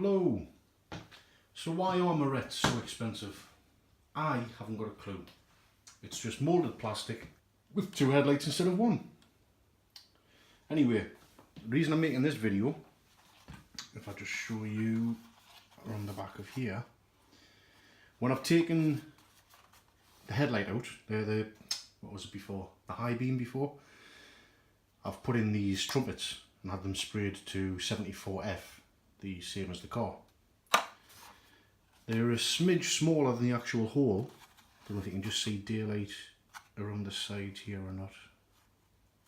Hello. So why are Morettes so expensive? I haven't got a clue. It's just moulded plastic with two headlights instead of one. Anyway, the reason I'm making this video, if I just show you around the back of here, when I've taken the headlight out, what was it before? The high beam before, I've put in these trumpets and had them sprayed to 74F, the same as the car. They're a smidge smaller than the actual hole. I don't know if you can just see daylight around the side here or not.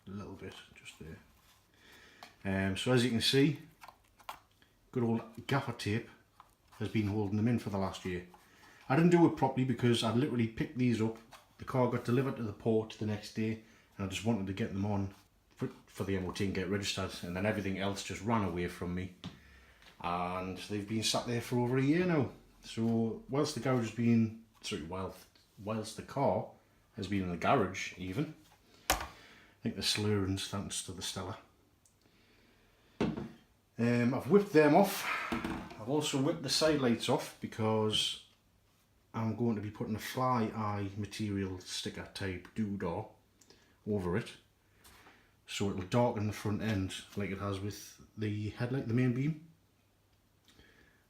A little bit, just there. So as you can see, good old gaffer tape has been holding them in for the last year. I didn't do it properly because I literally picked these up. The car got delivered to the port the next day and I just wanted to get them on for the MOT and get registered, and then everything else just ran away from me. And they've been sat there for over a year now. So whilst the garage has been, whilst the car has been in the garage even, I think the slurring's thanks to the Stella. I've whipped them off. I've also whipped the side lights off because I'm going to be putting a fly eye material sticker type doodah over it, so it'll darken the front end like it has with the headlight, the main beam.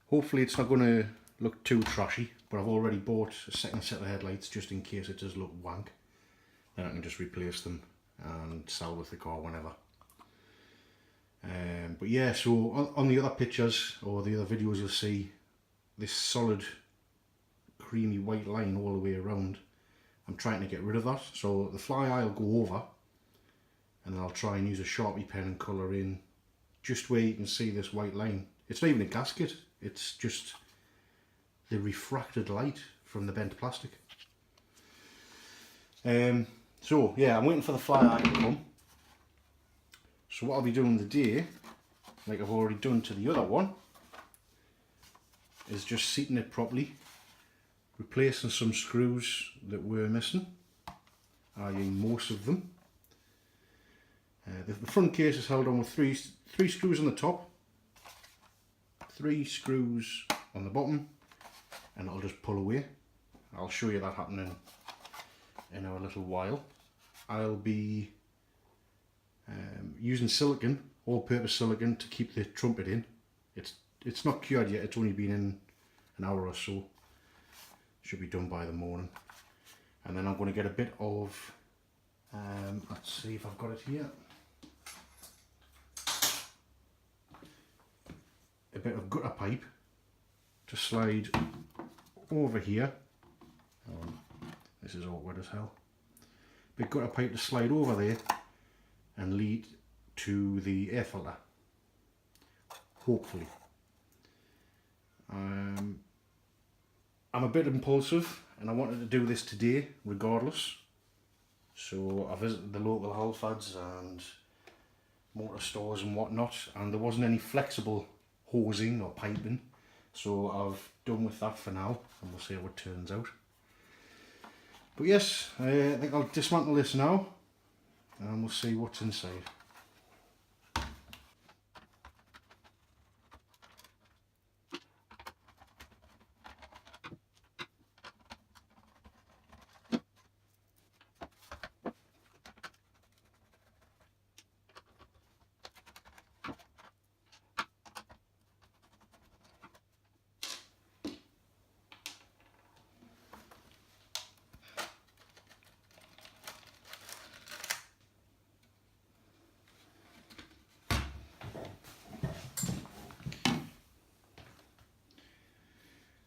Hopefully it's not going to look too trashy, but I've already bought a second set of headlights just in case it does look wank. Then I can just replace them and sell with the car whenever. But yeah, so on the other pictures or the other videos you'll see this solid creamy white line all the way around. I'm trying to get rid of that, so the fly eye will go over and then I'll try and use a Sharpie pen and colour in just where you can see this white line. It's not even a gasket, it's just the refracted light from the bent plastic. So yeah, I'm waiting for the fly eye to come. So what I'll be doing today, like I've already done to the other one, is just seating it properly, replacing some screws that were missing, i.e. most of them. The front case is held on with three screws on the top, 3 screws on the bottom, and it'll just pull away. I'll show you that happening in a little while. I'll be using silicone, all-purpose silicone, to keep the trumpet in. It's not cured yet, it's only been in an hour or so. Should be done by the morning. And then I'm going to get a bit of, let's see if I've got it here. A bit of gutter pipe to slide over here. Oh, this is awkward as hell. Big gutter pipe to slide over there and lead to the air filter. Hopefully. I'm a bit impulsive and I wanted to do this today regardless. So I visited the local Halfords and motor stores and whatnot, and there wasn't any flexible hosing or piping, so I've done with that for now and we'll see how it turns out. But yes, I think I'll dismantle this now and we'll see what's inside.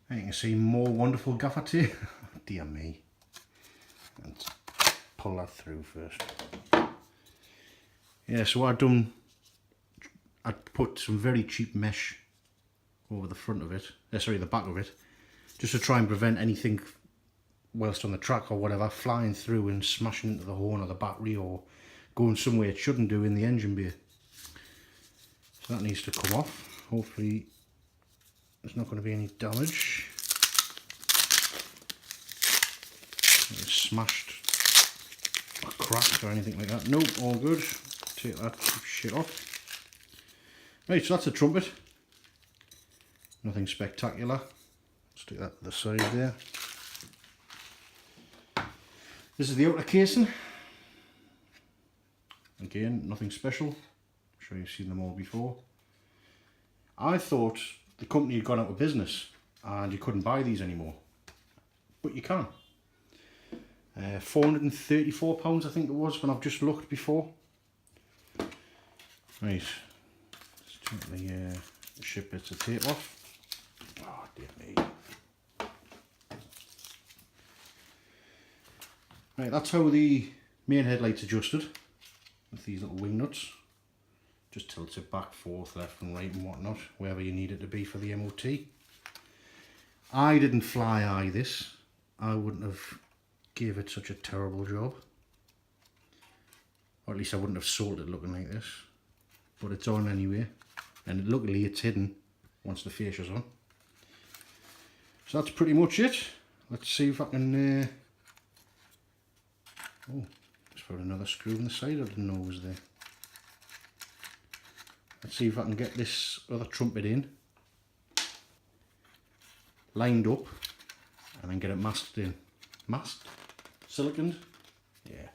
And you can see more wonderful gaffer tape. Dear me. Let's pull that through first. Yeah, so what I put some very cheap mesh over the front of it, sorry, the back of it, just to try and prevent anything whilst on the track or whatever flying through and smashing into the horn or the battery or going somewhere it shouldn't do in the engine bay. So that needs to come off. Hopefully there's not going to be any damage. It's smashed or cracked or anything like that. Nope, all good. Take that shit off. Right, so that's the trumpet. Nothing spectacular. Stick that to the side there. This is the outer casing. Again, nothing special. I'm sure you've seen them all before. I thought the company had gone out of business and you couldn't buy these anymore, but you can. £434 I think it was when I've just looked before. Right, let's take the ship bits of tape off. Oh dear me. Right, that's how the main headlight's adjusted with these little wing nuts. Just tilts it back, forth, left and right and whatnot, wherever you need it to be for the MOT. I didn't fly eye this. I wouldn't have gave it such a terrible job. Or at least I wouldn't have sold it looking like this. But it's on anyway. And luckily it's hidden once the fascia's on. So that's pretty much it. Let's see if I can... Oh, just put another screw in the side. I didn't know it was there. Let's see if I can get this other trumpet in, lined up, and then get it masked in. Masked? Siliconed? Yeah.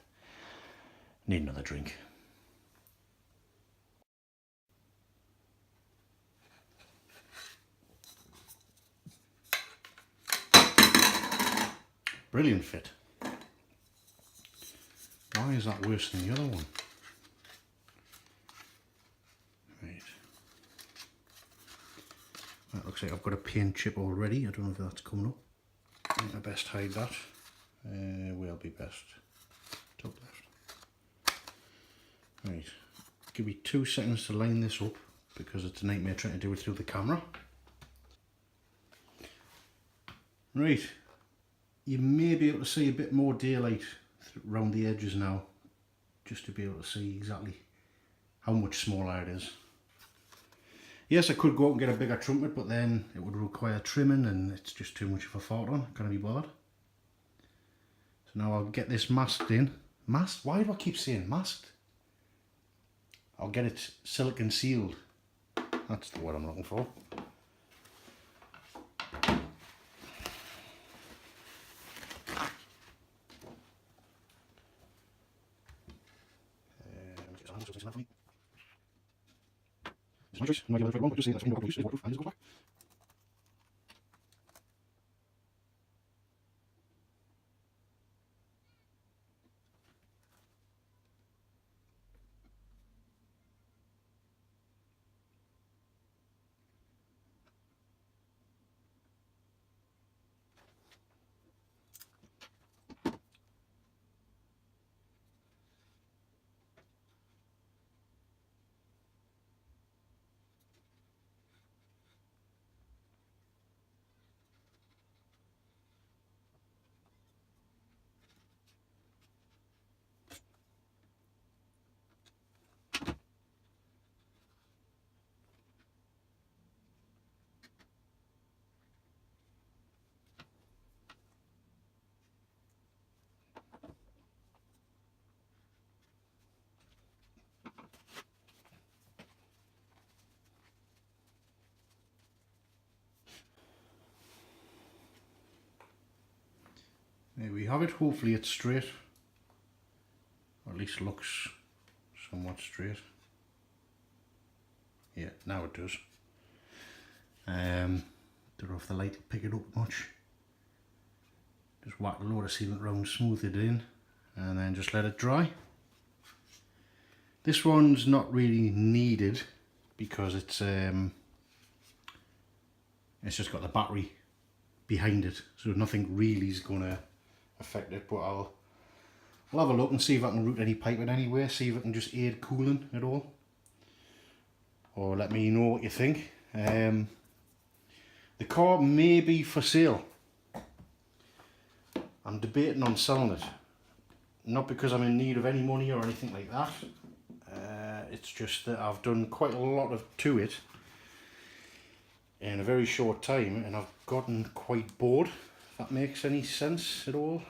Need another drink. Brilliant fit. Why is that worse than the other one? Right. That looks like I've got a paint chip already. I don't know if that's coming up. I think I best hide that. Where'll be best? Top left. Right. Give me 2 seconds to line this up because it's a nightmare trying to do it through the camera. Right. You may be able to see a bit more daylight around the edges now, just to be able to see exactly how much smaller it is. Yes, I could go out and get a bigger trumpet, but then it would require trimming and it's just too much of a fart on. Can't be bothered. So now I'll get this masked in. Masked? Why do I keep saying masked? I'll get it silicone sealed. That's the word I'm looking for. It's my choice. I'm not going to wrong, but just say that's what waterproof is waterproof and it goes back. There we have it. Hopefully it's straight, or at least looks somewhat straight. Yeah, now it does. Don't know if the light will pick it up much. Just whack a load of sealant round, smooth it in, and then just let it dry. This one's not really needed because it's just got the battery behind it, so nothing really is going to affect it. But I'll have a look and see if I can route any piping anywhere, see if it can just aid cooling at all, or let me know what you think. The car may be for sale. I'm debating on selling it, not because I'm in need of any money or anything like that. It's just that I've done quite a lot to it in a very short time, and I've gotten quite bored, if that makes any sense at all.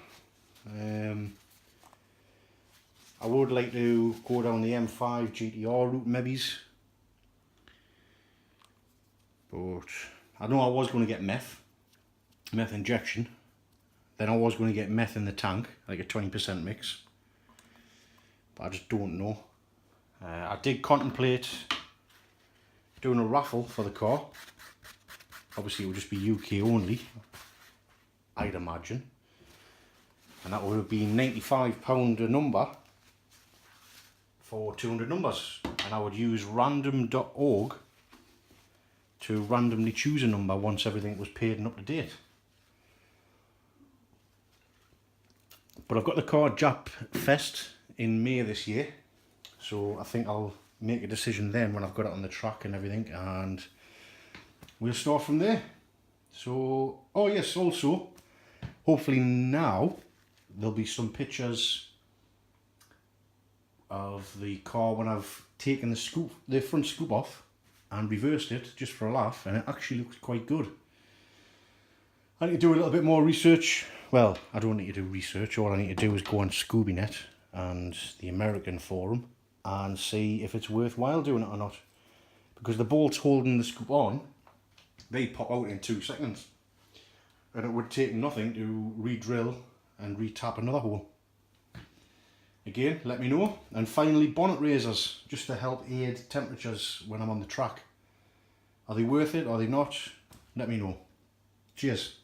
I would like to go down the M5 GTR route maybe, but I know I was going to get meth injection. Then I was going to get meth in the tank, like a 20% mix. But I just don't know. I did contemplate doing a raffle for the car. Obviously it would just be UK only, I'd imagine. And that would have been £95 a number for 200 numbers. And I would use random.org to randomly choose a number once everything was paid and up to date. But I've got the car Jap Fest in May this year, so I think I'll make a decision then when I've got it on the track and everything, and we'll start from there. So, oh yes, also, hopefully now there'll be some pictures of the car when I've taken the front scoop off and reversed it just for a laugh, and it actually looks quite good. I need to do a little bit more research. Well, I don't need to do research. All I need to do is go on ScoobyNet and the American forum and see if it's worthwhile doing it or not. Because the bolts holding the scoop on, they pop out in 2 seconds. And it would take nothing to re-drill and re-tap another hole. Again, let me know. And finally, bonnet raisers, just to help aid temperatures when I'm on the track. Are they worth it? Are they not? Let me know. Cheers.